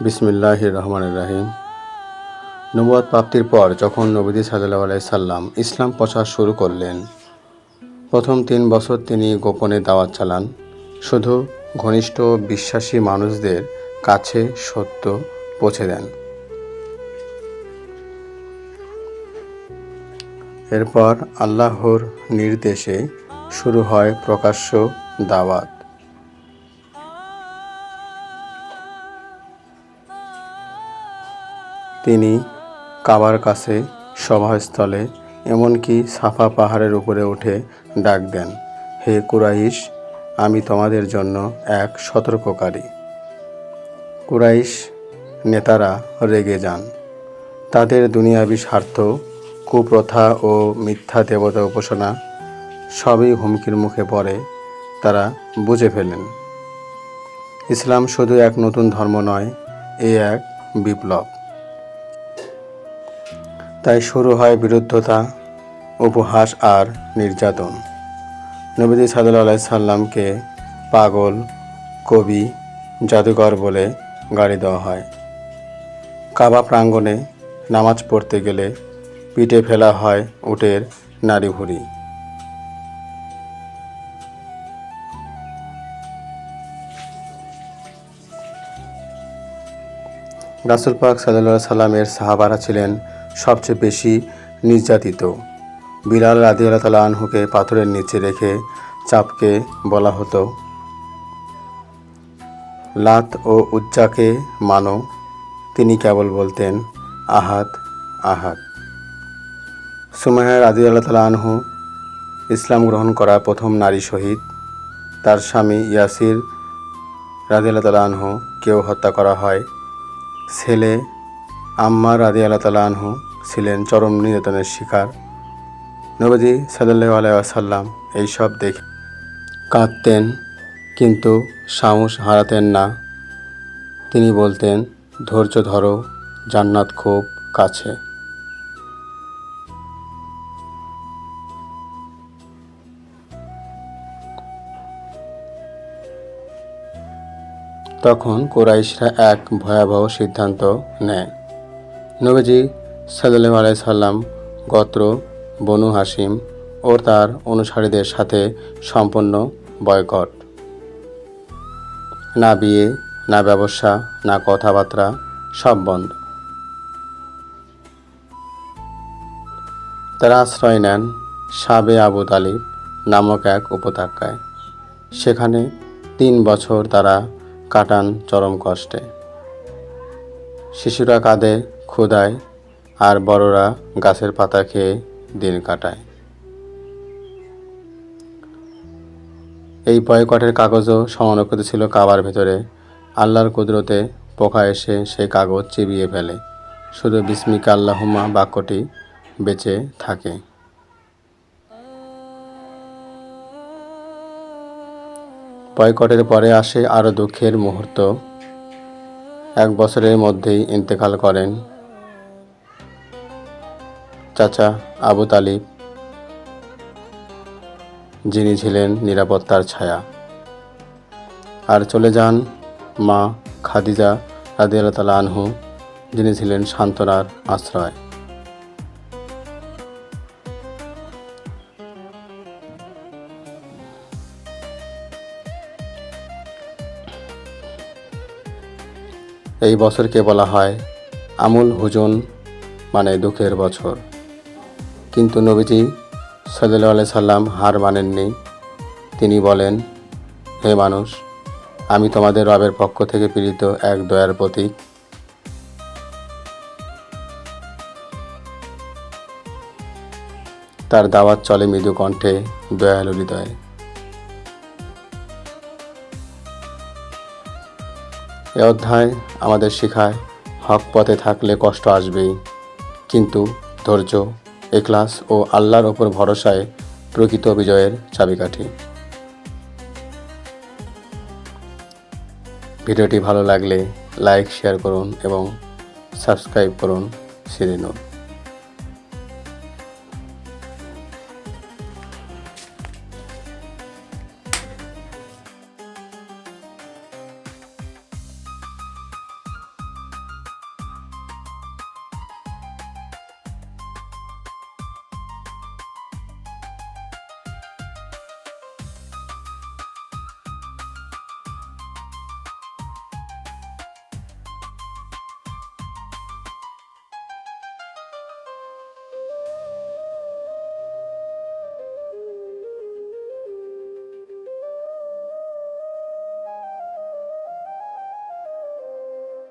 বিসমিল্লাহির রহমানির রহিম। নবুয়ত প্রাপ্তির পর যখন নবীজি সাল্লাল্লাহু আলাইহি সাল্লাম ইসলাম প্রচার শুরু করলেন, প্রথম 3 বছর তিনি গোপনে দাওয়াত চালান, শুধু ঘনিষ্ঠ বিশ্বাসী মানুষদের কাছে সত্য পৌঁছে দেন। এরপর আল্লাহর নির্দেশে শুরু হয় প্রকাশ্য দাওয়াত। তিনি কাবার কাছে, সভাস্থলে, এমনকি সাফা পাহাড়ের উপরে উঠে ডাক দেন, হে কুরাইশ, আমি তোমাদের জন্য এক সতর্ককারী। কুরাইশ নেতারা রেগে যান। তাদের দুনিয়াবি স্বার্থ, কুপ্রথা ও মিথ্যা দেবতা উপাসনা সবই হুমকির মুখে পড়ে। তারা বুঝে ফেলেন, ইসলাম শুধু এক নতুন ধর্ম নয়, এ এক বিপ্লব। তাই শুরু হয় বিরুদ্ধতা, উপহাস আর নির্যাতন। নবীজি সাল্লাল্লাহু আলাইহি সাল্লামকে পাগল, কবি, জাদুকর বলে গালি দেওয়া হয়। কাবা প্রাঙ্গণে নামাজ পড়তে গেলে পিঠে ফেলা হয় উটের নাড়িভুড়ি। রাসূল পাক সাল্লাল্লাহু আলাইহি সাল্লামের সাহাবারা ছিলেন সবচেয়ে বেশি নির্যাতিত। বিলাল রাদিয়াল্লাহু তাআলা আনহুকে পাথরের নিচে রেখে চাপকে বলা হতো, লাত ও উজ্জাকে মানো। তিনি কেবল বলতেন, আহাদ আহাদ। সুমাইয়া রাদিয়াল্লাহু তাআলা আনহু ইসলাম গ্রহণ করা প্রথম নারী শহীদ। তার স্বামী ইয়াসির রাদিয়াল্লাহু তাআলা আনহু কেউ হত্যা করা হয়। ছেলে আম্মার রাদিয়াল্লাহু তাআলা আনহু ছিলেন চরম নির্যাতনের শিকার। নবীজি সাল্লাল্লাহু আলাইহি ওয়াসাল্লাম এইসব দেখে কাঁদতেন, কিন্তু সাহস হারাতেন না। তিনি বলতেন, ধৈর্য ধরো, জান্নাত খুব কাছে। তখন কুরাইশরা এক ভয়াবহ সিদ্ধান্ত নেয়। নবীজি সাল্লাল্লাহু আলাইহি সাল্লাম গোত্র বনু হাশিম ও তার অনুসারীদের সাথে সম্পূর্ণ বয়কট। না বিয়ে, না ব্যবসা, না কথাবার্তা, সব বন্ধ। তারা আশ্রয় নেন শাবে আবু তালিব নামক এক উপত্যকায়। সেখানে 3 বছর তারা কাটান চরম কষ্টে। শিশুরা কাঁদে ক্ষুধায়, আর বড়রা গাছের পাতা খেয়ে দিন কাটায়। এই বয়কটের কাগজও সংরক্ষিত ছিল কাবার ভেতরে। আল্লাহর কুদরতে পোকা এসে সেই কাগজ চিবিয়ে ফেলে। শুধু বিসমিকা আল্লাহুম্মা বাক্যটি বেঁচে থাকে। বয়কটের পরে আসে আরও দুঃখের মুহূর্ত। 1 বছরের মধ্যেই ইন্তেকাল করেন চাচা আবু তালিব, যিনি ছিলেন নিরাপত্তার ছায়া। আর চলে যান মা খাদিজা রাদিয়াল্লাহু তাআলা আনহু, যিনি ছিলেন সান্ত্বনার আশ্রয়। এই বছরকে বলা হয় আমুল হুজুন, মানে দুঃখের বছর। কিন্তু নবীজি সাল্লাল্লাহু আলাইহি সাল্লাম হার মানেননি। তিনি বলেন, হে মানুষ, আমি তোমাদের রবের পক্ষ থেকে প্রেরিত এক দয়ার প্রতীক। তার দাওয়াত চলে মৃদু কণ্ঠে, দয়ালু হৃদয়ে। এ অধ্যায় আমাদের শেখায়, হক পথে থাকলে কষ্ট আসবেই, কিন্তু ধৈর্য, ইখলাস ও আল্লাহর ওপর ভরসায় প্রকৃত বিজয়ের চাবিকাঠি। ভিডিওটি ভালো লাগলে লাইক, শেয়ার করুন এবং সাবস্ক্রাইব করুন সিরিনুর।